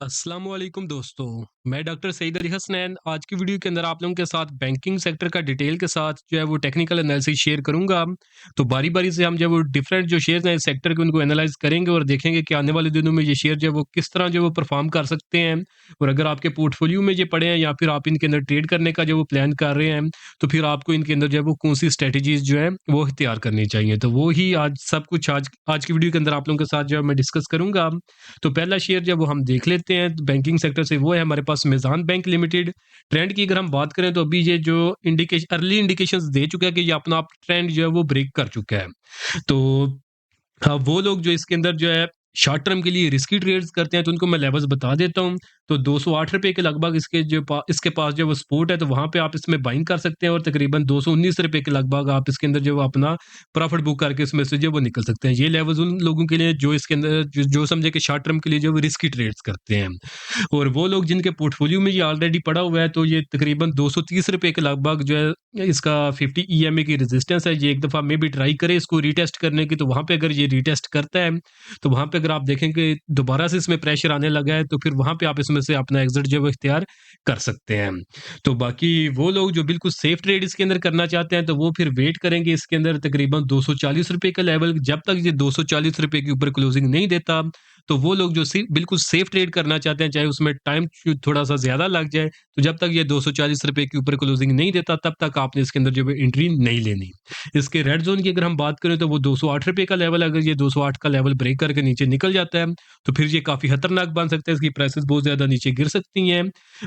अस्सलाम वालेकुम दोस्तों, मैं डॉक्टर सईद अली हसनैन आज की वीडियो के अंदर आप लोगों के साथ बैंकिंग सेक्टर का डिटेल के साथ जो है वो टेक्निकल एनालिसिस शेयर करूंगा। तो बारी-बारी से हम जो वो डिफरेंट जो शेयर्स हैं इस सेक्टर के उनको एनालाइज़ करेंगे और देखेंगे कि आने वाले दिनों में ये शेयर जो है वो किस तरह जो है वो परफ़ॉर्म कर सकते हैं। और अगर आपके पोर्टफोलियो में ये पड़े हैं या फिर आप इनके अंदर ट्रेड करने का जो वो प्लान कर रहे हैं, तो फिर आपको इनके अंदर जो है वो कौन-सी स्ट्रैटेजीज़ जो है वो इख्तियार करनी चाहिए। तो वो ही आज सब कुछ आज आज की वीडियो के अंदर आप लोगों के साथ जो है मैं डिस्कस करूँगा। तो पहला शेयर जब वो हम देख लेते हैं बैंकिंग सेक्टर से, वो है हमारे पास मेज़ान बैंक लिमिटेड। ट्रेंड की अगर हम बात करें तो अभी ये जो अर्ली इंडिकेशंस दे चुका है कि ये अपना अप ट्रेंड जो है वो ब्रेक कर चुका है। तो हाँ, वो लोग जो इसके अंदर जो है शॉर्ट टर्म के लिए रिस्की ट्रेड्स करते हैं, तो उनको मैं लेवल्स बता देता हूँ। तो ₹208 के लगभग इसके पास जो है वो सपोर्ट है, तो वहाँ पे आप इसमें बाइंग कर सकते हैं और तकरीबन ₹219 के लगभग आप इसके अंदर जो है वो अपना प्रॉफिट बुक करके इसमें से जो है वो निकल सकते हैं। ये लेवल्स उन लोगों के लिए जो इसके अंदर जो समझे कि शॉर्ट टर्म के लिए जो है वो रिस्की ट्रेड्स करते हैं। और वो लोग जिनके पोर्टफोलियो में ये ऑलरेडी पड़ा हुआ है, तो ये तकरीबन ₹230 के लगभग जो है इसका 50 ईएमए की रेजिस्टेंस है। ये एक दफ़ा मे बी ट्राई करें इसको रीटेस्ट करने की, तो वहाँ पे अगर ये रीटेस्ट करता है, तो वहाँ पे अगर आप देखेंगे दोबारा से इसमें प्रेशर आने लगा है, तो फिर वहाँ पे आप इसमें से अपना एग्ज़िट जो है वो इख्तियार कर सकते हैं। तो बाकी वो लोग जो बिल्कुल सेफ ट्रेड इसके अंदर करना चाहते हैं, तो वो फिर वेट करेंगे इसके अंदर तकरीबन ₹240 का लेवल, जब तक ये ₹240 के ऊपर क्लोजिंग नहीं देता, तो वो लोग जो बिल्कुल सेफ ट्रेड करना चाहते हैं, चाहे उसमें टाइम थोड़ा-सा ज़्यादा लग जाए, तो जब तक ये ₹240 के ऊपर क्लोजिंग नहीं देता, तब तक आपने इसके अंदर जो है एंट्री नहीं लेनी। इसके रेड ज़ोन की अगर हम बात करें, तो वो ₹208 का लेवल, अगर ये 208 का लेवल ब्रेक करके नीचे निकल जाता है, तो फिर ये काफ़ी खतरनाक बन सकता है, इसकी प्राइसेज़ बहुत ज़्यादा नीचे गिर सकती हैं।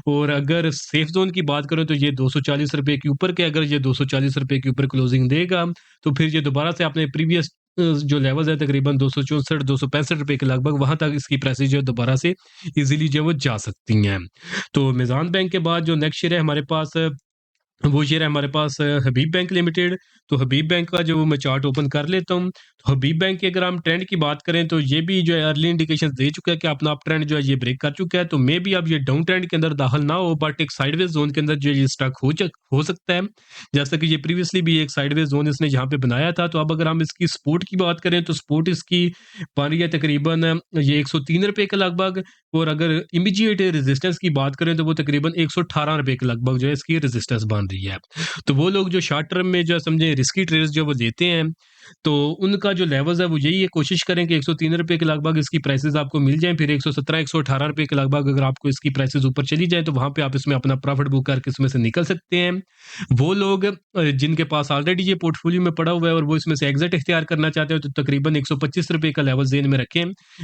और अगर सेफ ज़ोन की बात करें, तो ये ₹240 के ऊपर के, अगर ये ₹240 के ऊपर क्लोजिंग देगा, तो फिर ये दोबारा से अपने प्रीवियस जो लेवल्स है तकरीबन 264 ₹265 के लगभग, वहाँ तक इसकी प्राइसेज़ जो है दोबारा से ईज़िली जो है वो जा सकती हैं। तो मेज़ान बैंक के बाद जो नेक्स्ट शेयर है हमारे पास, वो शेयर है हमारे पास हबीब बैंक लिमिटेड। तो हबीब बैंक का जो मैं चार्ट ओपन कर लेता हूँ। तो हबीब बैंक की अगर हम ट्रेंड की बात करें, तो ये भी जो है अर्ली इंडिकेशंस दे चुका है कि अपना अप ट्रेंड जो है ये ब्रेक कर चुका है। तो मे बी अब ये डाउन ट्रेंड के अंदर दाखिल ना हो, बट एक साइडवेज ज़ोन के अंदर जो है ये स्टक हो सकता है। जैसा कि ये प्रीवियसली भी एक साइडवेज ज़ोन इसने यहाँ पे बनाया था। तो अब अगर हम इसकी सपोर्ट की बात करें, तो सपोर्ट इसकी बन रही है तकरीबन ये ₹103 के लगभग। और अगर इमीडिएट रेजिस्टेंस की बात करें, तो वो तकरीबन ₹118 के लगभग जो है इसकी रेजिस्टेंस बन रही है। तो वो लोग जो शॉर्ट टर्म में जो है समझे रिस्की ट्रेड्स जो वो लेते हैं, तो उनका जो लेवल्स है वो यही है, कोशिश करें कि ₹103 के लगभग इसकी प्राइसेज़ आपको मिल जाएँ, फिर ₹117-118 के लगभग अगर आपको इसकी प्राइसेज़ ऊपर चली जाए, तो वहाँ पे आप इसमें अपना प्रॉफिट बुक करके इसमें से निकल सकते हैं। वो लोग जिनके पास ऑलरेडी ये पोर्टफोलियो में पड़ा हुआ है और वो इसमें से एग्ज़िट इख्तियार करना चाहते हो, तो तकरीबन ₹125 का लेवल ज़हन में रखें।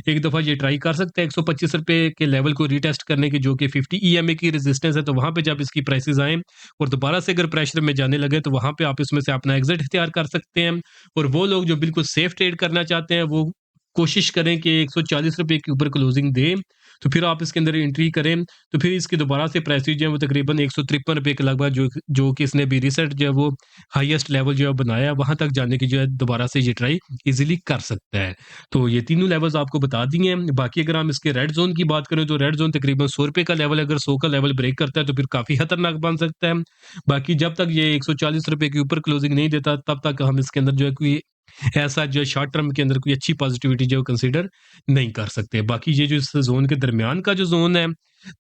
एक दफ़ा ये ट्राई कर सकते हैं ₹125 के लेवल को रीटेस्ट करने की, जो कि 50 ईएमए की रेजिस्टेंस है, तो वहाँ पे जब इसकी प्राइसेज़ आएँ और दोबारा से अगर प्रेशर में जाने लगे, तो वहाँ पे आप इसमें से अपना एग्ज़िट इख्तियार कर सकते हैं। और वो लोग जो बिल्कुल सेफ ट्रेड करना चाहते हैं, वो कोशिश करें कि ₹140 के ऊपर क्लोजिंग दें, तो फिर आप इसके अंदर एंट्री करें। तो फिर इसकी दोबारा से प्राइसेज़ जो है वो तकरीबन ₹153 के लगभग, जो कि इसने भी रिसेंट जो है वो हाईएस्ट लेवल जो है बनाया है, वहाँ तक जाने की जो है दोबारा से ये ट्राई ईज़िली कर सकता है। तो ये तीनों लेवल्स आपको बता दिए हैं। बाकी अगर हम इसके रेड ज़ोन की बात करें, तो रेड ज़ोन तकरीबन ₹100 का लेवल, अगर 100 का लेवल ब्रेक करता है, तो फिर काफ़ी खतरनाक बन सकता है। बाकी जब तक ये ₹140 के ऊपर क्लोजिंग नहीं देता, तब तक हम इसके अंदर जो है कोई ऐसा जो है शॉर्ट टर्म के अंदर कोई अच्छी पॉजिटिविटी जो है कंसीडर नहीं कर सकते। बाकी ये जो इस ज़ोन के दरमियान का जो ज़ोन है,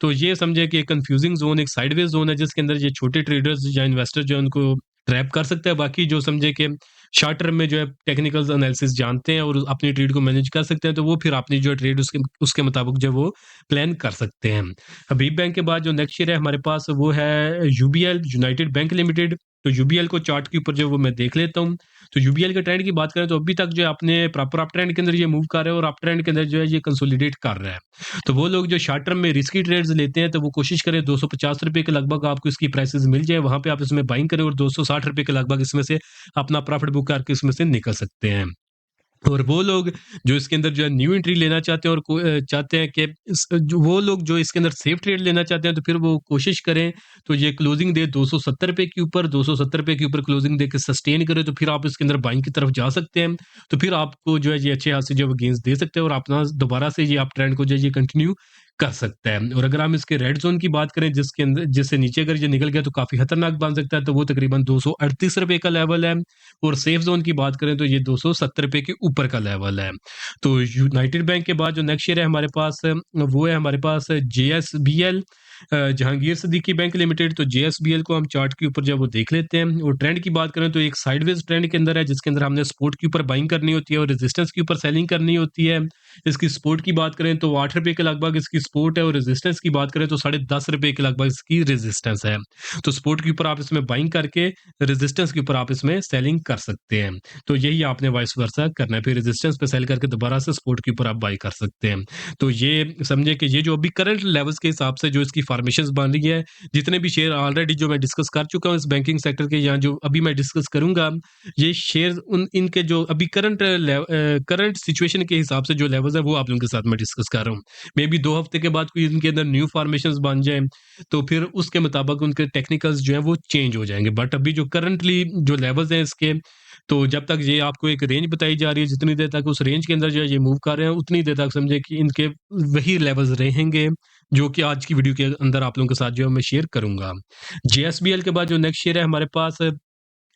तो ये समझिए कि एक कन्फ्यूजिंग ज़ोन, एक साइडवेज़ ज़ोन है, जिसके अंदर ये छोटे ट्रेडर्स या इन्वेस्टर जो है उनको ट्रैप कर सकता है। बाकी जो समझे कि शॉर्ट टर्म में जो है टेक्निकल एनालिसिस जानते हैं और अपनी ट्रेड को मैनेज कर सकते हैं, तो वो फिर अपनी जो है ट्रेड उसके उसके मुताबिक जो है वो प्लान कर सकते हैं। हबीब बैंक के बाद जो नेक्स्ट शेयर है हमारे पास, वो है यूबीएल यूनाइटेड बैंक लिमिटेड। तो यूबीएल को चार्ट के ऊपर जो वो मैं देख लेता हूँ। तो यूबीएल के ट्रेंड की बात करें, तो अभी तक जो है अपने प्रॉपर अप ट्रेंड के अंदर ये मूव कर रहा है और अप ट्रेंड के अंदर जो है ये कंसोलिडेट कर रहा है। तो वो लोग जो शॉर्ट टर्म में रिस्की ट्रेड्स लेते हैं, तो वो कोशिश करें ₹250 के लगभग आपको इसकी प्राइसेज़ मिल जाए, वहाँ पे आप इसमें बाइंग करें और ₹260 के लगभग इसमें से अपना प्रॉफिट बुक करके इसमें से निकल सकते हैं। और वो लोग जो इसके अंदर जो है न्यू एंट्री लेना चाहते हैं और चाहते हैं कि वो लोग जो इसके अंदर सेफ ट्रेड लेना चाहते हैं, तो फिर वो कोशिश करें, तो ये क्लोजिंग दे ₹270 के ऊपर, ₹270 के ऊपर क्लोजिंग देके सस्टेन करे, तो फिर आप इसके अंदर बाइंग की तरफ जा सकते हैं। तो फिर आपको जो है ये अच्छे खासे जो है गेन्स दे सकते हैं और अपना दोबारा से ये अप ट्रेंड को जो है ये कंटिन्यू कर सकता है। और अगर हम इसके रेड ज़ोन की बात करें जिसके अंदर जिससे नीचे अगर ये निकल गया तो काफ़ी खतरनाक बन सकता है, तो वो तकरीबन ₹238 का लेवल है। और सेफ ज़ोन की बात करें तो ये ₹270 के ऊपर का लेवल है। तो यूनाइटेड बैंक के बाद जो नेक्स्ट शेयर है हमारे पास वो है हमारे पास जेएसबीएल, जहांगीर सिद्दीकी बैंक लिमिटेड। तो जेएसबीएल को हम चार्ट के ऊपर जब वो देख लेते हैं और ट्रेंड की बात करें तो एक साइडवेज ट्रेंड के अंदर है, जिसके अंदर हमने सपोर्ट के ऊपर बाइंग करनी होती है और रेजिस्टेंस के ऊपर सेलिंग करनी होती है। इसकी सपोर्ट की बात करें तो ₹8 के लगभग इसकी सपोर्ट है और रेजिस्टेंस की बात करें तो ₹10.5 के लगभग इसकी रेजिस्टेंस है। तो सपोर्ट के ऊपर आप इसमें बाइंग करके रेजिस्टेंस के ऊपर आप इसमें सेलिंग कर सकते हैं। तो यही आपने वाइस वर्सा करना है, फिर रेजिस्टेंस पे सेल करके दोबारा से सपोर्ट के ऊपर आप बाई कर सकते हैं। तो ये समझे कि ये जो अभी करंट लेवल्स के हिसाब से जो इसकी फॉर्मेशंस बन रही है, जितने भी शेयर ऑलरेडी जो मैं डिस्कस कर चुका हूँ इस बैंकिंग सेक्टर के, या जो अभी मैं डिस्कस करूँगा, ये शेयर उन इनके जो अभी करंट सिचुएशन के हिसाब से जो लेवल्स है वो आप लोगों के साथ मैं डिस्कस कर रहा हूँ। मे बी 2 हफ्ते के बाद कोई इनके अंदर न्यू फॉर्मेशंस बन जाए, तो फिर उसके मुताबिक उनके टेक्निकल्स जो हैं वो चेंज हो जाएँगे। बट अभी जो करंटली जो लेवल्स हैं इसके, तो जब तक ये आपको एक रेंज बताई जा रही है, जितनी देर तक उस रेंज के अंदर जो है ये मूव कर रहे हैं, उतनी देर तक समझे कि इनके वही लेवल्स रहेंगे, जो कि आज की वीडियो के अंदर आप लोगों के साथ जो है मैं शेयर करूँगा। जेएसबीएल के बाद जो नेक्स्ट शेयर है हमारे पास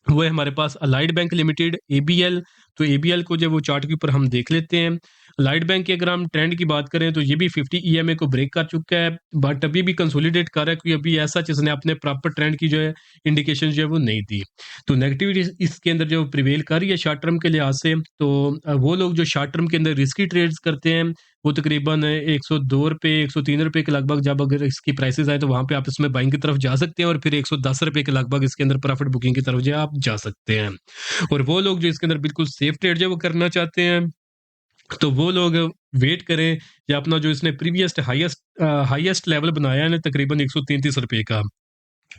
वो है हमारे पास अलाइड बैंक लिमिटेड, एबीएल। तो एबीएल को जब वो चार्ट के ऊपर हम देख लेते हैं, अलाइड बैंक की अगर हम ट्रेंड की बात करें तो ये भी 50 ईएमए को ब्रेक कर चुका है, बट अभी भी कंसोलिडेट कर रहा है, क्योंकि अभी ऐसा जिसने अपने प्रॉपर ट्रेंड की जो है इंडिकेशन जो है वो नहीं दी। तो नेगेटिविटी इसके अंदर जो प्रिवेल कर रही है शॉर्ट टर्म के लिहाज से, तो वो लोग जो शॉर्ट टर्म के अंदर रिस्की ट्रेड्स करते हैं, वो तकरीबन ₹102 ₹103 के लगभग जब अगर इसकी प्राइसेस आए तो वहाँ पे आप इसमें बाइंग की तरफ जा सकते हैं, और फिर ₹110 के लगभग इसके अंदर प्रॉफिट बुकिंग की तरफ जो है आप जा सकते हैं। और वो लोग जो इसके अंदर बिल्कुल सेफ ट्रेड जो है वो करना चाहते हैं, तो वो लोग वेट करें, या अपना जो इसने प्रीवियस हाईएस्ट लेवल बनाया है ना तकरीबन ₹133 का,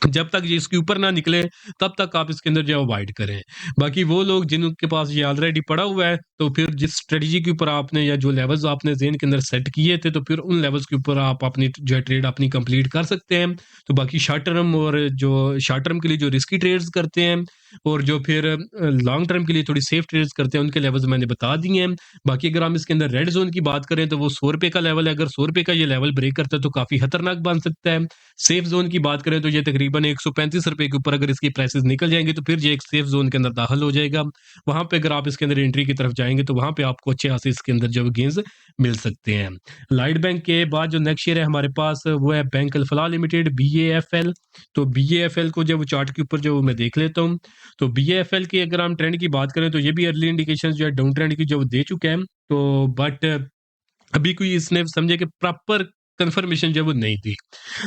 जब तक ये इसके ऊपर ना निकले तब तक आप इसके अंदर जो है अवॉइड करें। बाकी वो लोग जिनके पास ये ऑलरेडी पड़ा हुआ है, तो फिर जिस स्ट्रेटजी के ऊपर आपने या जो लेवल्स आपने ज़ेहन के अंदर सेट किए थे, तो फिर उन लेवल्स के ऊपर आप अपनी जो है ट्रेड अपनी कंप्लीट कर सकते हैं। तो बाकी शॉर्ट टर्म और जो शॉर्ट टर्म के लिए जो रिस्की ट्रेड्स करते हैं, और जो फिर लॉन्ग टर्म के लिए थोड़ी सेफ ट्रेड्स करते हैं, उनके लेवल्स मैंने बता दिए हैं। बाकी अगर हम इसके अंदर रेड ज़ोन की बात करें तो वो ₹100 का लेवल है, अगर ₹100 का ये लेवल ब्रेक करता है तो काफ़ी खतरनाक बन सकता है। सेफ ज़ोन की बात करें तो ये तकरीबन ₹135 के ऊपर अगर इसकी प्राइसेज़ निकल जाएँगी तो फिर ये एक सेफ ज़ोन के अंदर दाखिल हो जाएगा। वहाँ पे अगर आप इसके अंदर एंट्री की तरफ जाएँगे तो वहाँ पे आपको अच्छे खासे इसके अंदर जो है गेन्स मिल सकते हैं। लाइट बैंक के बाद जो नेक्स्ट शेयर है हमारे पास वो है बैंक अल-फलाह लिमिटेड, बीएएफएल। तो बीएएफएल को जब चार्ट के ऊपर जो मैं देख लेता हूँ, तो बीएएफएल की अगर हम ट्रेंड की बात करें तो ये भी अर्ली इंडिकेशंस जो है डाउन ट्रेंड की जो दे चुका है। तो बट अभी कोई इसने समझे कि प्रॉपर कन्फर्मेशन जो है वो नहीं दी।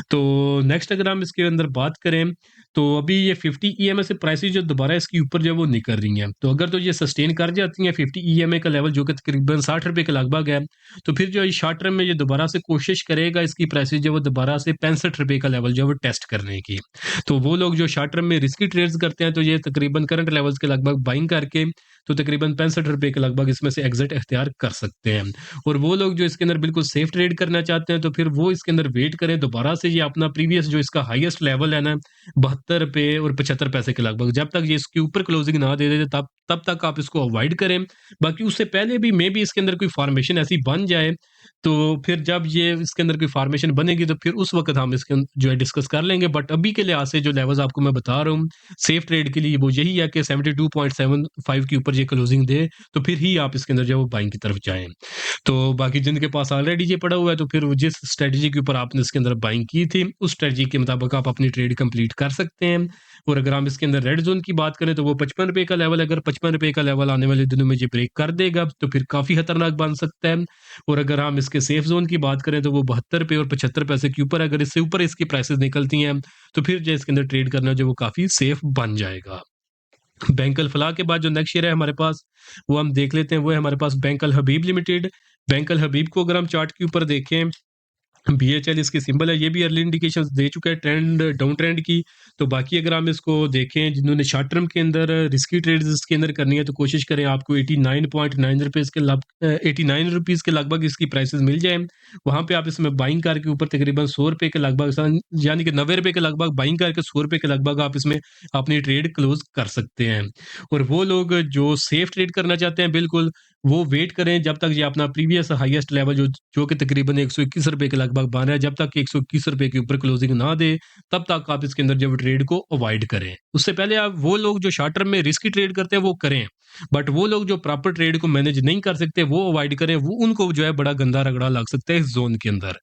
तो नेक्स्ट अगर हम इसके अंदर बात करें, तो अभी ये 50 ईएमए से प्राइसेस जो दोबारा इसके ऊपर जो है वो निकल रही हैं। तो अगर तो ये सस्टेन कर जाती हैं 50 ईएमए का लेवल जो कि तकरीबन ₹60 के लगभग है, तो फिर जो है शॉर्ट टर्म में ये दोबारा से कोशिश करेगा इसकी प्राइसेस जो है वो दोबारा से ₹65 का लेवल जो है वो टेस्ट करने की। तो वो लोग जो शॉर्ट टर्म में रिस्की ट्रेड्स करते हैं, तो ये तकरीबन करंट लेवल्स के लगभग बाइंग करके तो तकरीबन ₹65 के लगभग इसमें से एग्ज़िट इख्तियार कर सकते हैं। और वो लोग जो इसके अंदर बिल्कुल सेफ ट्रेड करना चाहते हैं, तो फिर वो इसके अंदर वेट करें, दोबारा से ये अपना प्रीवियस जो इसका हाईएस्ट लेवल है ना ₹72 और 75 पैसे के लगभग, जब तक ये इसके ऊपर क्लोजिंग ना दे दे तब तक आप इसको अवॉइड करें। बाकी उससे पहले भी मे बी इसके अंदर कोई फॉर्मेशन ऐसी बन जाए, तो फिर जब ये इसके अंदर कोई फॉर्मेशन बनेगी तो फिर उस वक़्त हम इसके जो है डिस्कस कर लेंगे। बट अभी के लिहाज से जो लेवल्स आपको मैं बता रहा हूँ, सेफ ट्रेड के लिए वो यही है कि 72.75 के ऊपर ये क्लोजिंग दे, तो फिर ही आप इसके अंदर जो है वो बाइंग की तरफ जाएँ। तो बाकी जिनके पास ऑलरेडी ये पड़ा हुआ है, तो फिर वो जिस स्ट्रेटजी के ऊपर आपने इसके अंदर बाइंग की थी, उस स्ट्रेटजी के मुताबिक आप अपनी ट्रेड कंप्लीट कर सकते हैं। और अगर हम इसके अंदर रेड ज़ोन की बात करें, तो वो ₹55 का लेवल है, अगर ₹55 का लेवल आने वाले दिनों में ये ब्रेक कर देगा, तो फिर काफ़ी खतरनाक बन सकता है। और अगर हम इसके सेफ ज़ोन की बात करें, तो वो ₹72 और 75 पैसे के ऊपर है, अगर इससे ऊपर इसकी प्राइसेज़ निकलती हैं, तो फिर जो इसके अंदर ट्रेड करना जो वो काफ़ी सेफ बन जाएगा। बैंक अल-फलाह के बाद जो नेक्स्ट शेयर है हमारे पास, वो हम देख लेते हैं, वो है हमारे पास बैंक अल-हबीब लिमिटेड। बैंक अल-हबीब को अगर हम चार्ट के ऊपर देखें, बीएचएल इसकी सिंबल है, ये भी अर्ली इंडिकेशंस दे चुका है ट्रेंड डाउन ट्रेंड की। तो बाकी अगर हम इसको देखें, जिन्होंने शॉर्ट टर्म के अंदर रिस्की ट्रेड्स इसके अंदर करनी है, तो कोशिश करें आपको 89.9 रुपीज़ के ₹89 के लगभग इसकी प्राइसेस मिल जाएँ। वहाँ पे आप इसमें बाइंग करके ऊपर तकरीबन ₹100 के लगभग यानी कि ₹90 के लगभग बाइंग करके ₹100 के लगभग आप इसमें अपनी ट्रेड क्लोज़ कर सकते हैं। और वो लोग जो सेफ ट्रेड करना चाहते हैं बिल्कुल, वो वेट करें जब तक ये अपना प्रीवियस हाईएस्ट लेवल जो कि तकरीबन ₹121 के लगभग बन रहा है, जब तक कि ₹121 के ऊपर क्लोजिंग ना दे, तब तक आप इसके अंदर जो ट्रेड को अवॉइड करें। उससे पहले आप वो लोग जो शॉर्ट टर्म में रिस्की ट्रेड करते हैं वो करें, बट वो लोग जो प्रॉपर ट्रेड को मैनेज नहीं कर सकते वो अवॉइड करें, वो उनको जो है बड़ा गंदा रगड़ा लग सकता है इस ज़ोन के अंदर।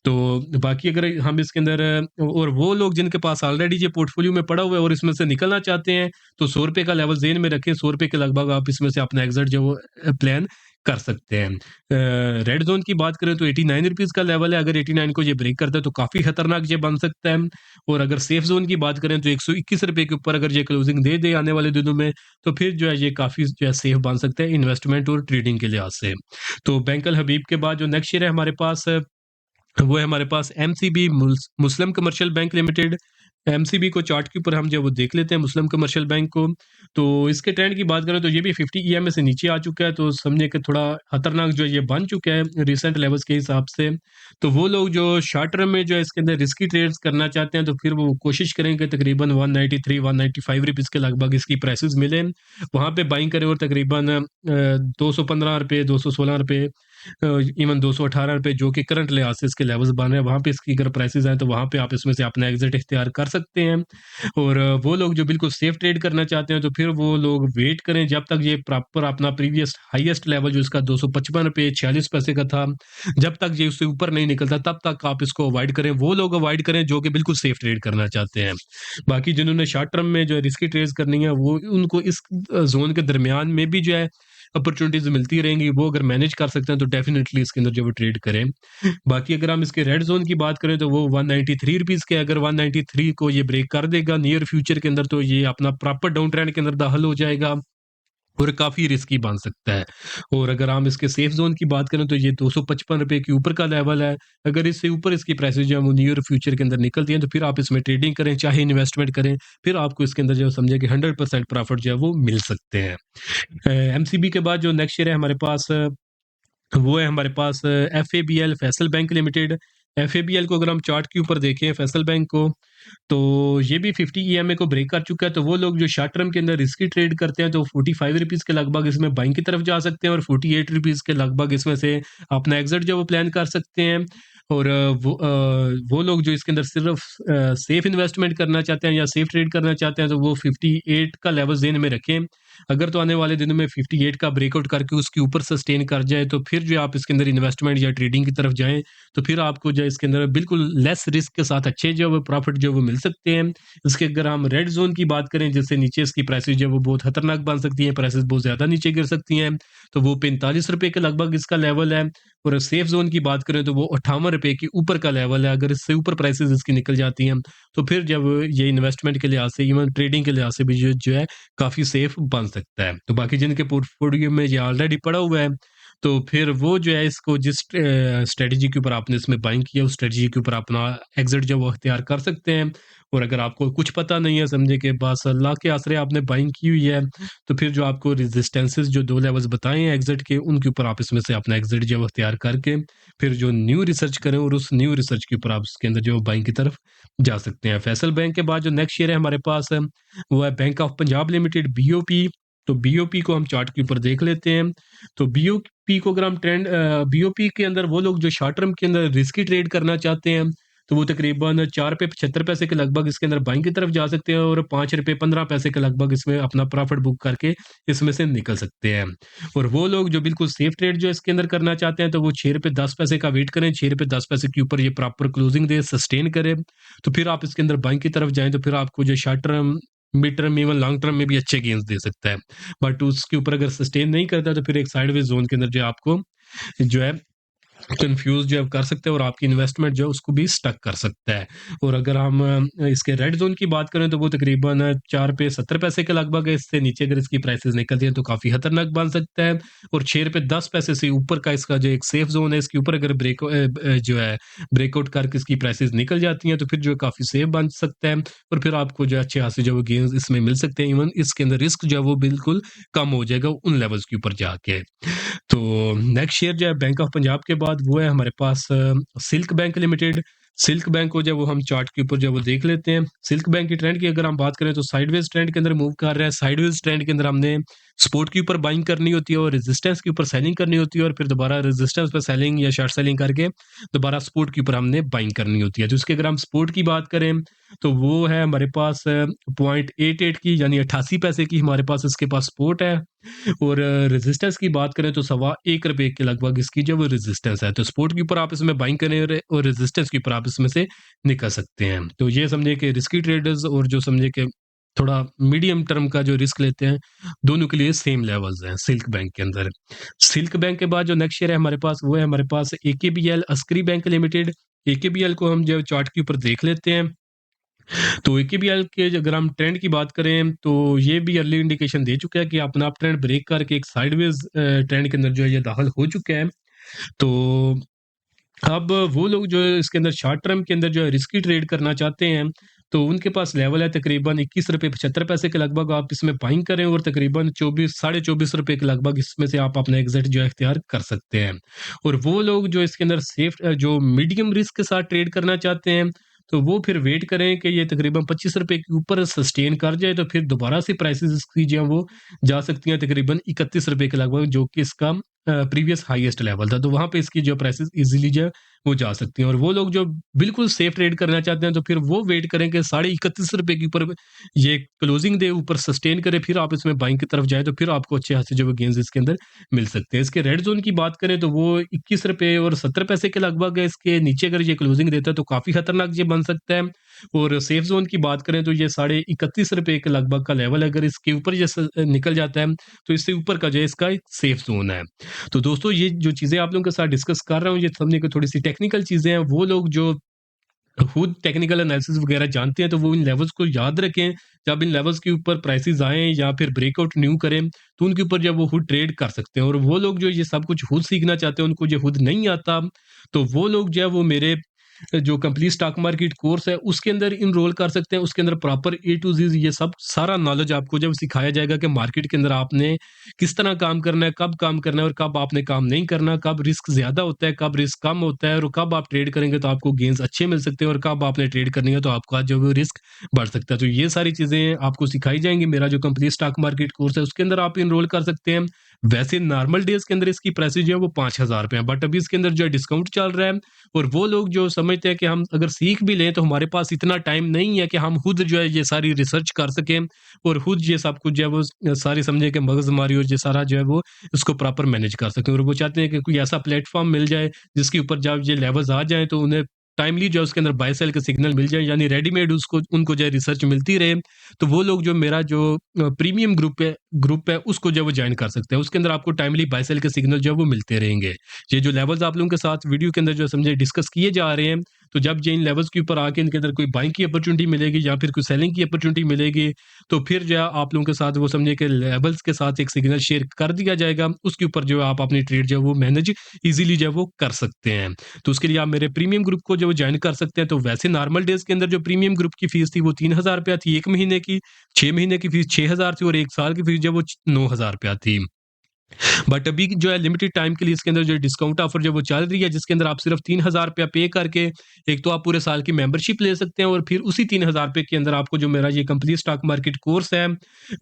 तो बाकी अगर हम इसके अंदर और वो लोग जिनके पास ऑलरेडी ये पोर्टफोलियो में पड़ा हुआ है और इसमें से निकलना चाहते हैं, तो ₹100 का लेवल ज़हन में रखें, ₹100 के लगभग आप इसमें से अपना एग्ज़िट जो वो प्लान कर सकते हैं। रेड ज़ोन की बात करें तो ₹89 का लेवल है, अगर 89 को ये ब्रेक करता है तो काफ़ी खतरनाक ये बन सकता है। और अगर सेफ ज़ोन की बात करें तो ₹121 के ऊपर अगर ये क्लोजिंग दे दे आने वाले दिनों में, तो फिर जो है ये काफ़ी जो है सेफ बन सकता है इन्वेस्टमेंट और ट्रेडिंग के लिहाज से। तो बैंक अल हबीब के बाद जो नेक्स्ट शेयर है हमारे पास वो है हमारे पास एमसीबी मुस्लिम कमर्शियल बैंक लिमिटेड। एमसीबी को चार्ट के ऊपर हम जो वो देख लेते हैं मुस्लिम कमर्शियल बैंक को। तो इसके ट्रेंड की बात करें तो ये भी 50 ईएमए से नीचे आ चुका है, तो समझे कि थोड़ा खतरनाक जो है ये बन चुका है रिसेंट लेवल्स के हिसाब से। तो वो लोग जो शॉर्ट टर्म में जो है इसके अंदर रिस्की ट्रेड्स करना चाहते हैं तो फिर वो कोशिश करें कि तकरीबन 193 195 रुपीज़ के लगभग इसकी प्राइसेस मिले, वहाँ पे बाइंग करें और तकरीबन 215 रुपये, 216 रुपये, इवन 218 रुपये जो कि करंट लिहाज से इसके लेवल्स बन रहे हैं, वहाँ पे इसकी अगर प्राइसेस आए तो वहाँ पे आप इसमें से अपना एग्जिट इख्तियार कर सकते हैं। और वो लोग जो बिल्कुल सेफ ट्रेड करना चाहते हैं तो फिर वो लोग वेट करें जब तक ये प्रॉपर अपना प्रीवियस हाईएस्ट लेवल जो इसका 255 रुपये 46 पैसे का था, जब तक ये उससे ऊपर नहीं निकलता तब तक आप इसको अवॉइड करें। वो लोग अवॉइड करें जो कि बिल्कुल सेफ ट्रेड करना चाहते हैं। बाकी जिन्होंने शॉर्ट टर्म में जो है रिस्की ट्रेड्स करनी है वो उनको इस ज़ोन के दरमियान में भी जो है अपॉर्चुनिटीज़ मिलती रहेंगी, वो अगर मैनेज कर सकते हैं तो डेफ़िनेटली इसके अंदर जो वो ट्रेड करें। बाकी अगर हम इसके रेड ज़ोन की बात करें तो वो 193 रुपीज़ के, अगर 193 को ये ब्रेक कर देगा नियर फ्यूचर के अंदर तो ये अपना प्रॉपर डाउन ट्रेंड के अंदर दाखिल हो जाएगा और काफ़ी रिस्की बन सकता है। और अगर हम इसके सेफ ज़ोन की बात करें तो ये ₹255 के ऊपर का लेवल है। अगर इससे ऊपर इसकी प्राइसेज़ जो है वो नियर फ्यूचर के अंदर निकलती हैं तो फिर आप इसमें ट्रेडिंग करें, चाहे इन्वेस्टमेंट करें, फिर आपको इसके अंदर जो समझे कि 100% प्रॉफ़िट जो है वो मिल सकते हैं। एमसीबी के बाद जो नेक्स्ट शेयर है हमारे पास वो है हमारे पास एफएबीएल फैसल बैंक लिमिटेड। एफएबीएल को अगर हम चार्ट के ऊपर देखें फैसल बैंक को, तो ये भी 50 ईएमए को ब्रेक कर चुका है। तो वो लोग जो शॉर्ट टर्म के अंदर रिस्की ट्रेड करते हैं तो 45 रुपीज़ के लगभग इसमें बाइंग की तरफ जा सकते हैं और 48 रुपीज़ के लगभग इसमें से अपना एग्जिट जो वो प्लान कर सकते हैं। और वो लोग जो इसके अंदर सिर्फ सेफ इन्वेस्टमेंट करना चाहते हैं या सेफ ट्रेड करना चाहते हैं तो वो 58 का लेवल ज़हन में रखें। अगर तो आने वाले दिनों में 58 का ब्रेकआउट करके उसके ऊपर सस्टेन कर जाए तो फिर जो आप इसके अंदर इन्वेस्टमेंट या ट्रेडिंग की तरफ जाएँ, तो फिर आपको जो है इसके अंदर बिल्कुल लेस रिस्क के साथ अच्छे जो है वो प्रॉफ़िट जो है वो मिल सकते हैं। इसके अगर हम रेड ज़ोन की बात करें जिससे नीचे इसकी प्राइसेज़ जो है वो बहुत खतरनाक बन सकती हैं, प्राइसेज़ बहुत ज़्यादा नीचे गिर सकती हैं, तो वो ₹45 के लगभग इसका लेवल है। और सेफ ज़ोन की बात करें तो वो ₹58 के ऊपर का लेवल है। अगर इससे ऊपर प्राइसेज़ इसकी निकल जाती हैं, तो फिर जब ये इन्वेस्टमेंट के लिहाज से इवन ट्रेडिंग के लिहाज से भी जो है काफ़ी सेफ बन सकता है। तो बाकी जिनके पोर्टफोलियो में ये ऑलरेडी पड़ा हुआ है, तो फिर वो जो है इसको जिस स्ट्रैटेजी के ऊपर आपने इसमें बाइंग किया, उस स्ट्रैटेजी के ऊपर अपना एग्ज़िट जो है वो अख्तियार कर सकते हैं। और अगर आपको कुछ पता नहीं है, समझे कि बस अल्लाह के आसरे आपने बाइंग की हुई है, तो फिर जो आपको रेजिस्टेंसेस जो 2 लेवल्स बताए हैं एग्ज़िट के, उनके ऊपर आप इसमें से अपना एग्ज़िट जो है वो अख्तियार करके, फिर जो न्यू रिसर्च करें और उस न्यू रिसर्च के ऊपर आप उसके अंदर जो है बाइंग की तरफ जा सकते हैं। फैसल बैंक के बाद जो नेक्स्ट शेयर है हमारे पास वो है bank of Punjab limited BOP. तो बीओपी को हम चार्ट के ऊपर देख लेते हैं। तो बीओपी को अगर हम बीओपी के अंदर वो लोग जो शॉर्ट टर्म के अंदर रिस्की ट्रेड करना चाहते हैं, तो वो तकरीबन ₹4.75 के लगभग इसके अंदर बाइंग की तरफ जा सकते हैं और ₹5.15 के लगभग इसमें अपना प्रॉफिट बुक करके इसमें से निकल सकते हैं। और वो लोग जो बिल्कुल सेफ ट्रेड जो इसके अंदर करना चाहते हैं, तो वो ₹6.10 का वेट करें, ₹6.10 के ऊपर ये प्रॉपर क्लोजिंग दे, सस्टेन करे, तो फिर आप इसके अंदर बाइंग की तरफ जाएँ, तो फिर आपको जो short term, mid term, even long term में भी अच्छे गेन्स दे सकता है। बट उसके ऊपर अगर सस्टेन नहीं करता, तो फिर एक साइडवेज ज़ोन के अंदर जो है आपको जो है कन्फ्यूज़ जो है कर सकते हैं और आपकी इन्वेस्टमेंट जो है उसको भी स्टक कर सकता है। और अगर हम इसके रेड ज़ोन की बात करें तो वो तकरीबन ₹4.70 के लगभग है, इससे नीचे अगर इसकी प्राइसेज़ निकलती हैं तो काफ़ी खतरनाक बन सकता है। और ₹6.10 से ऊपर का इसका जो एक सेफ ज़ोन है, इसके ऊपर अगर जो है ब्रेकआउट करके इसकी प्राइसेज़ निकल जाती हैं तो फिर जो है काफ़ी सेफ बन सकता है और फिर आपको जो है अच्छे खासे जो है गेन्स इसमें मिल सकते हैं। इवन इसके अंदर रिस्क जो है वो बिल्कुल कम हो जाएगा उन लेवल्स के ऊपर जाके। तो नेक्स्ट शेयर जो है बैंक ऑफ पंजाब के बाद वो है हमारे पास Silk Bank Limited. Silk Bank को जब वो हम चार्ट के ऊपर जब वो देख लेते हैं, सिल्क बैंक की ट्रेंड की अगर हम बात करें तो साइडवेज ट्रेंड के अंदर मूव कर रहा है। साइडवेज ट्रेंड के अंदर हमने सपोर्ट के ऊपर बाइंग करनी होती है और रेजिस्टेंस के ऊपर सेलिंग करनी होती है और फिर दोबारा रेजिस्टेंस पे सेलिंग या शॉर्ट सेलिंग करके दोबारा सपोर्ट के ऊपर हमने बाइंग करनी होती है। तो इसके अगर हम सपोर्ट की बात करें तो वो है हमारे पास 0.88 की, यानी 88 पैसे की हमारे पास इसके पास सपोर्ट है। और रेजिस्टेंस की बात करें तो ₹1.25 के लगभग इसकी जो वो रेजिस्टेंस है। तो सपोर्ट के ऊपर आप इसमें बाइंग करें और रेजिस्टेंस के ऊपर आप इसमें से निकल सकते हैं। तो ये समझिए कि रिस्की ट्रेडर्स और जो समझिए कि थोड़ा मीडियम टर्म का जो रिस्क लेते हैं, दोनों के लिए सेम लेवल्स हैं सिल्क बैंक के अंदर। सिल्क बैंक के बाद जो नेक्स्ट शेयर है हमारे पास, वो है हमारे पास एकेबीएल अस्करी बैंक लिमिटेड। एकेबीएल को हम जो चार्ट के ऊपर देख लेते हैं, तो एकेबीएल के अगर हम ट्रेंड की बात करें तो ये भी अर्ली इंडिकेशन दे चुका है कि अपना आप ट्रेंड ब्रेक करके एक साइडवेज ट्रेंड के अंदर जो है ये दाखिल हो चुका है। तो अब वो लोग जो है इसके अंदर शॉर्ट टर्म के अंदर जो है रिस्की ट्रेड करना चाहते हैं, तो उनके पास लेवल है तकरीबन ₹21.75 के लगभग आप इसमें बाइंग करें और तकरीबन 24 साढ़े 24 रुपए के लगभग इसमें से आप अपना एग्जिट जो है इख्तियार कर सकते हैं। और वो लोग जो इसके अंदर सेफ जो मीडियम रिस्क के साथ ट्रेड करना चाहते हैं, तो वो फिर वेट करें कि ये तकरीबन ₹25 के ऊपर सस्टेन कर जाए, तो फिर दोबारा से प्राइसेस इसकी जो है वो जा सकती हैं तकरीबन ₹31 के लगभग, जो कि इसका प्रीवियस हाईएस्ट लेवल था। तो वहाँ पे इसकी जो प्राइसेस ईज़िली जो है वो जा सकती हैं। और वो लोग जो बिल्कुल सेफ ट्रेड करना चाहते हैं, तो फिर वो वेट करें कि ₹31.5 के ऊपर ये क्लोजिंग दे, ऊपर सस्टेन करे, फिर आप इसमें बाइंग की तरफ जाएँ, तो फिर आपको अच्छे खासे जो है गेन्स इसके अंदर मिल सकते हैं। इसके रेड ज़ोन की बात करें तो वो ₹21.70 के लगभग है। इसके नीचे अगर ये क्लोजिंग देता है तो काफ़ी खतरनाक ये बन सकता है। और सेफ ज़ोन की बात करें तो ये ₹31.5 के लगभग का लेवल है। अगर इसके ऊपर ये निकल जाता है, तो इससे ऊपर का जो है इसका एक सेफ ज़ोन है। तो दोस्तों ये जो चीज़ें आप लोगों के साथ डिस्कस कर रहा हूँ, ये समझने की थोड़ी-सी टेक्निकल चीज़ें हैं। वो लोग जो खुद टेक्निकल एनालिसिस वगैरह जानते हैं, तो वो इन लेवल्स को याद रखें। जब इन लेवल्स के ऊपर प्राइसेज़ आएँ या फिर ब्रेकआउट न्यू करें, तो उनके ऊपर जब वो खुद ट्रेड कर सकते हैं। और वो लोग जो ये सब कुछ खुद सीखना चाहते हैं, उनको ये खुद नहीं आता, तो वो लोग जो है वो मेरे जो कंप्लीट स्टॉक मार्केट कोर्स है उसके अंदर इनरोल कर सकते हैं। उसके अंदर प्रॉपर ए टू ज़ेड ये सब सारा नॉलेज आपको जब सिखाया जाएगा कि मार्केट के अंदर आपने किस तरह काम करना है, कब काम करना है और कब आपने काम नहीं करना, कब रिस्क ज़्यादा होता है, कब रिस्क कम होता है और कब आप ट्रेड करेंगे तो आपको गेन्स अच्छे मिल सकते हैं और कब आपने ट्रेड करनी है तो आपका जो है रिस्क बढ़ सकता है। तो ये सारी चीज़ें आपको सिखाई जाएँगी। मेरा जो कंप्लीट स्टॉक मार्केट कोर्स है उसके अंदर आप इनरोल कर सकते हैं। वैसे नॉर्मल डेज़ के अंदर इसकी प्राइसेज़ जो है वो ₹5000 है, बट अभी इसके अंदर जो है डिस्काउंट चल रहा है। और वो लोग जो समझते हैं कि हम अगर सीख भी लें तो हमारे पास इतना टाइम नहीं है कि हम खुद जो है ये सारी रिसर्च कर सकें और खुद ये सब कुछ जो है वो सारी समझे कि मगजमारी और ये सारा जो है वो इसको प्रॉपर मैनेज कर सकें। और वो चाहते हैं कि कोई ऐसा प्लेटफॉर्म मिल जाए जिसके ऊपर जब ये लेवल्स आ जाएँ तो उन्हें टाइमली जो है उसके अंदर बाय सेल के सिग्नल मिल जाए, यानी रेडीमेड उसको उनको जो है रिसर्च मिलती रहे। तो वो लोग जो मेरा जो प्रीमियम ग्रुप है उसको जो है वो जॉइन कर सकते हैं। उसके अंदर आपको टाइमली बाय सेल के सिग्नल जो है वो मिलते रहेंगे। ये जो लेवल्स आप लोगों के साथ वीडियो के अंदर जो समझे डिस्कस किए जा रहे हैं, तो जब ये इन लेवल्स के ऊपर आके इनके अंदर कोई बाइंग की अपॉर्चुनिटी मिलेगी या फिर कोई सेलिंग की अपॉर्चुनिटी मिलेगी, तो फिर जो है आप लोगों के साथ वो समझिए कि लेवल्स के साथ एक सिग्नल शेयर कर दिया जाएगा। उसके ऊपर जो है आप अपनी ट्रेड जो है वो मैनेज ईज़िली जो है वो कर सकते हैं। तो उसके लिए आप मेरे प्रीमियम ग्रुप को जो है जॉइन कर सकते हैं। तो वैसे नॉर्मल डेज़ के अंदर जो प्रीमियम ग्रुप की फीस थी वो ₹3000 थी 1 महीने की, 6 महीने की फीस 6000 थी और 1 साल की फीस जो है वो ₹9000 थी। बट अभी जो है लिमिटेड टाइम के लिए इसके अंदर जो डिस्काउंट ऑफर जो वो चल रही है, जिसके अंदर आप सिर्फ ₹3000 पे करके एक तो आप पूरे साल की मेंबरशिप ले सकते हैं और फिर उसी ₹3000 के अंदर आपको जो मेरा ये कंप्लीट स्टॉक मार्केट कोर्स है,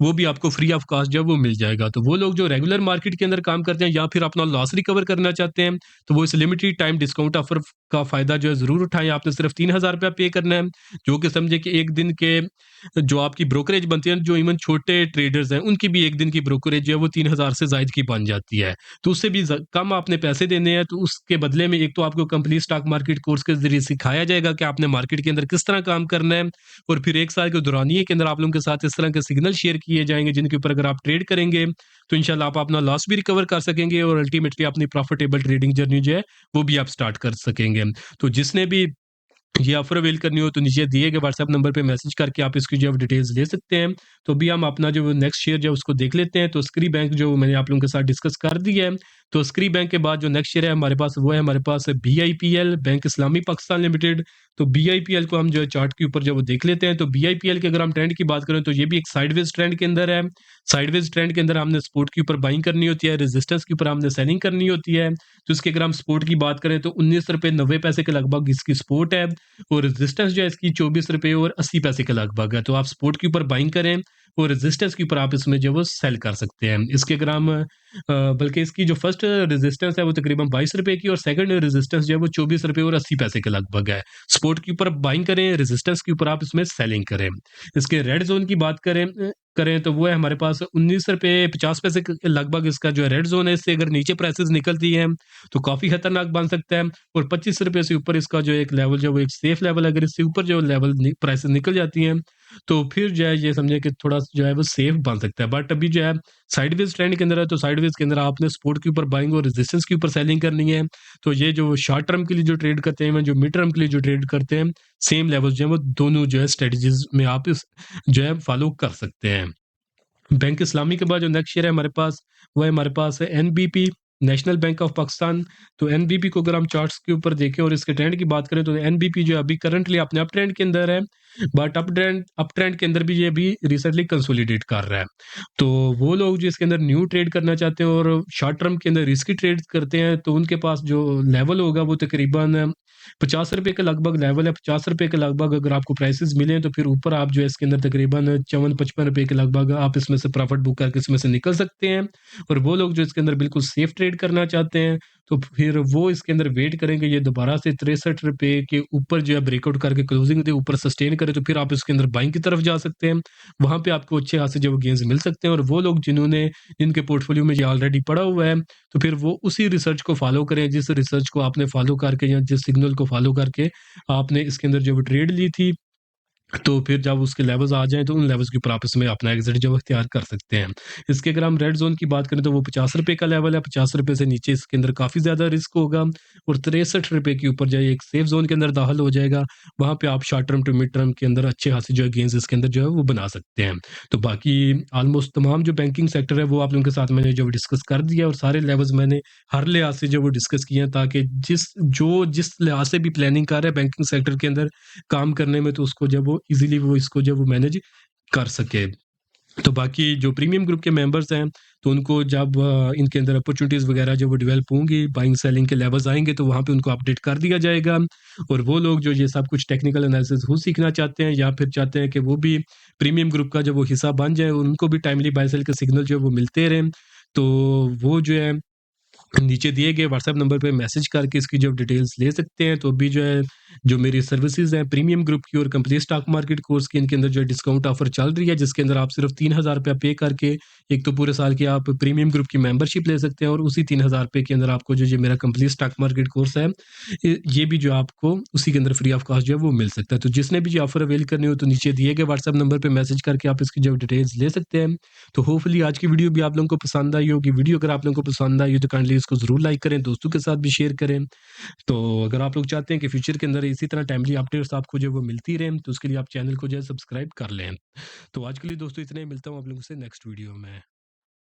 वो भी आपको फ्री ऑफ कॉस्ट जो है वो मिल जाएगा। तो वो लोग जो रेगुलर मार्केट के अंदर काम करते हैं या फिर अपना लॉस रिकवर करना चाहते हैं, तो वो इस लिमिटेड टाइम डिस्काउंट ऑफर का फ़ायदा जो है ज़रूर उठाएँ। आपने सिर्फ ₹3000 पे करना है, जो कि समझिए कि 1 दिन के जो आपकी ब्रोकरेज बनती है, जो इवन छोटे ट्रेडर्स हैं, उनकी भी 1 दिन की ब्रोकरेज जो है वो 3000 से ज़ायद की बन जाती है। तो उससे भी कम आपने पैसे देने हैं, तो उसके बदले में एक तो आपको कंप्लीट स्टॉक मार्केट कोर्स के ज़रिए सिखाया जाएगा कि आपने मार्केट के अंदर किस तरह काम करना है और फिर 1 साल के दौरानिए के अंदर आप लोगों के साथ इस तरह के सिग्नल शेयर किए जाएँगे, जिनके ऊपर अगर आप ट्रेड करेंगे, तो इंशाल्लाह आप अपना लॉस भी रिकवर कर सकेंगे और अल्टीमेटली अपनी प्रॉफिटेबल ट्रेडिंग जर्नी जो है, वो भी आप स्टार्ट कर सकेंगे। तो जिसने भी ये ऑफ़र अवेल करनी हो तो नीचे दिए गए व्हाट्सएप नंबर पे मैसेज करके आप इसकी जो है डिटेल्स ले सकते हैं। तो अभी हम अपना जो नेक्स्ट शेयर जो है उसको देख लेते हैं। तो स्क्री बैंक जो मैंने आप लोगों के साथ डिस्कस कर दिया है। तो स्क्री बैंक के बाद जो नेक्स्ट शेयर है हमारे पास वो है हमारे पास बीआईपीएल बैंक इस्लामी पाकिस्तान लिमिटेड। तो बीआईपीएल को हम जो है चार्ट के ऊपर जो वो देख लेते हैं। तो बीआईपीएल के अगर हम ट्रेंड की बात करें तो ये भी एक साइडवेज ट्रेंड के अंदर है। साइडवेज ट्रेंड के अंदर हमने सपोर्ट के ऊपर बाइंग करनी होती है, रेजिस्टेंस के ऊपर हमने सेलिंग करनी होती है। तो इसके अगर हम सपोर्ट की बात करें तो ₹19.90 के लगभग इसकी सपोर्ट है और रेजिस्टेंस जो है इसकी ₹24.80 के लगभग है। तो आप सपोर्ट के ऊपर बाइंग करें और रेजिस्टेंस के ऊपर आप इसमें जो है वो सेल कर सकते हैं। इसके अगर हम बल्कि इसकी जो फर्स्ट रेजिस्टेंस है वो तकरीबन ₹22 की और सेकंड रेजिस्टेंस जो है वो ₹24.80 के लगभग है। सपोर्ट के ऊपर बाइंग करें, रेजिस्टेंस के ऊपर आप इसमें सेलिंग करें। इसके रेड ज़ोन की बात करें तो वो है हमारे पास ₹19.50 के लगभग इसका जो है रेड ज़ोन है। इससे अगर नीचे प्राइसेज़ निकलती हैं तो काफ़ी खतरनाक बन सकता है और ₹25 से ऊपर इसका जो एक लेवल जो है वो एक सेफ लेवल है। अगर इससे ऊपर जो लेवल प्राइसेज़ निकल जाती हैं तो फिर जो है ये समझिए कि थोड़ा जो है वो सेफ बन सकता है। बट अभी जो है साइडवेज ट्रेंड के अंदर है तो साइडवेज के अंदर आपने सपोर्ट के ऊपर बाइंग और रेजिस्टेंस के ऊपर सेलिंग करनी है। तो ये जो शॉर्ट टर्म के लिए जो ट्रेड करते हैं, जो मिड टर्म के लिए जो ट्रेड करते हैं, सेम लेवल्स जो है वो दोनों जो है स्ट्रेटजीज में आप इस जो है फॉलो कर सकते हैं। बैंक इस्लामी के बाद जो नेक्स्ट शेयर है हमारे पास, वो है हमारे पास है NBP, national bank of Pakistan. तो एनबीपी को अगर हम चार्ट्स के ऊपर देखें और इसके ट्रेंड की बात करें तो एनबीपी जो है अभी करंटली अपने अप ट्रेंड के अंदर है, बट अप ट्रेंड के अंदर भी ये अभी रिसेंटली कंसोलिडेट कर रहा है। तो वो लोग जो इसके अंदर न्यू ट्रेड करना चाहते हैं और शॉर्ट टर्म के अंदर रिस्की ट्रेड करते हैं तो उनके पास जो लेवल होगा वो तकरीबन ₹50 के लगभग लेवल है। ₹50 के लगभग अगर आपको प्राइसेस मिले तो फिर ऊपर आप जो है इसके अंदर तकरीबन ₹54-55 के लगभग आप इसमें से प्रॉफिट बुक करके इसमें से निकल सकते हैं। और वो लोग जो इसके अंदर बिल्कुल सेफ ट्रेड करना चाहते हैं तो फिर वो इसके अंदर वेट करेंगे ये दोबारा से ₹63 के ऊपर जो है ब्रेकआउट करके क्लोजिंग दे ऊपर सस्टेन करे तो फिर आप इसके अंदर बाइंग की तरफ जा सकते हैं। वहाँ पे आपको अच्छे खासे जो गेन्स मिल सकते हैं और वो लोग जिनके पोर्टफोलियो में ये ऑलरेडी पड़ा हुआ है तो फिर वो उसी रिसर्च को फॉलो करें जिस रिसर्च को आपने फॉलो करके या जिस सिग्नल को फॉलो करके आपने इसके अंदर जो ट्रेड ली थी तो फिर जब उसके लेवल्स आ जाएँ तो उन लेवल्स के ऊपर आप इसमें अपना एग्ज़िट जो है इख्तियार कर सकते हैं। इसके अगर हम रेड ज़ोन की बात करें तो वो ₹50 का लेवल है, ₹50 से नीचे इसके अंदर काफ़ी ज़्यादा रिस्क होगा और ₹63 के ऊपर जो है एक सेफ ज़ोन के अंदर दाखिल हो जाएगा। वहाँ पे आप short term to mid term के अंदर अच्छे खासे जो है गेन्स इसके अंदर जो है वो बना सकते हैं। तो बाकी ऑलमोस्ट तमाम जो बैंकिंग सेक्टर है वो आप लोगों के साथ मैंने जो डिस्कस कर दिया और सारे लेवल्स मैंने हर लिहाज से जो वो डिस्कस किए हैं ताकि जिस लिहाज से भी प्लानिंग कर रहा है बैंकिंग सेक्टर के अंदर काम करने में तो उसको जब वो ईज़िली वो इसको जब वो मैनेज कर सके। तो बाकी जो प्रीमियम ग्रुप के मेंबर्स हैं, तो उनको जब इनके अंदर अपॉर्च्युनिटीज़ वगैरह जब वो डेवलप होंगी, बाइंग सेलिंग के लेवल्स आएँगे तो वहाँ पे उनको अपडेट कर दिया जाएगा। और वो लोग जो ये सब कुछ टेक्निकल एनालिसिस खुद सीखना चाहते हैं या फिर चाहते हैं कि वो भी प्रीमियम ग्रुप का जब वो हिस्सा बन जाए, उनको भी टाइमली बाय सेल के सिग्नल जो है वो मिलते रहें। तो वो जो है नीचे दिए गए व्हाट्सएप नंबर पे मैसेज करके इसकी जो डिटेल्स ले सकते हैं। तो अभी जो है, जो मेरी सर्विसेज़ हैं प्रीमियम ग्रुप की और कंप्लीट स्टॉक मार्केट कोर्स की इनके अंदर जो है डिस्काउंट ऑफ़र चल रही है, जिसके अंदर आप सिर्फ़ ₹3000 पे करके एक तो पूरे साल की आप प्रीमियम ग्रुप की मेंबरशिप ले सकते हैं और उसी ₹3000 के अंदर आपको जो ये मेरा कंप्लीट स्टॉक मार्केट कोर्स है, ये भी जो आपको उसी के अंदर फ्री ऑफ कॉस्ट जो है वो मिल सकता है। तो जिसने भी ये ऑफ़र अवेल करनी हो तो नीचे दिए गए व्हाट्सएप नंबर पे मैसेज करके आप इसकी जो डिटेल्स ले सकते हैं। तो होपफुली आज की वीडियो भी आप लोगों को पसंद आई होगी। वीडियो अगर आप लोगों को पसंद आई हो तो काइंडली इसको ज़रूर लाइक करें, दोस्तों के साथ भी शेयर करें। तो अगर आप लोग चाहते हैं कि फ्यूचर के अंदर इसी तरह टाइमली अपडेट्स आपको जो है वो मिलती रहें, तो उसके लिए आप चैनल को जो है सब्सक्राइब कर लें। तो आज के लिए दोस्तों इतना ही, मिलता हूँ आप लोगों से नेक्स्ट वीडियो में।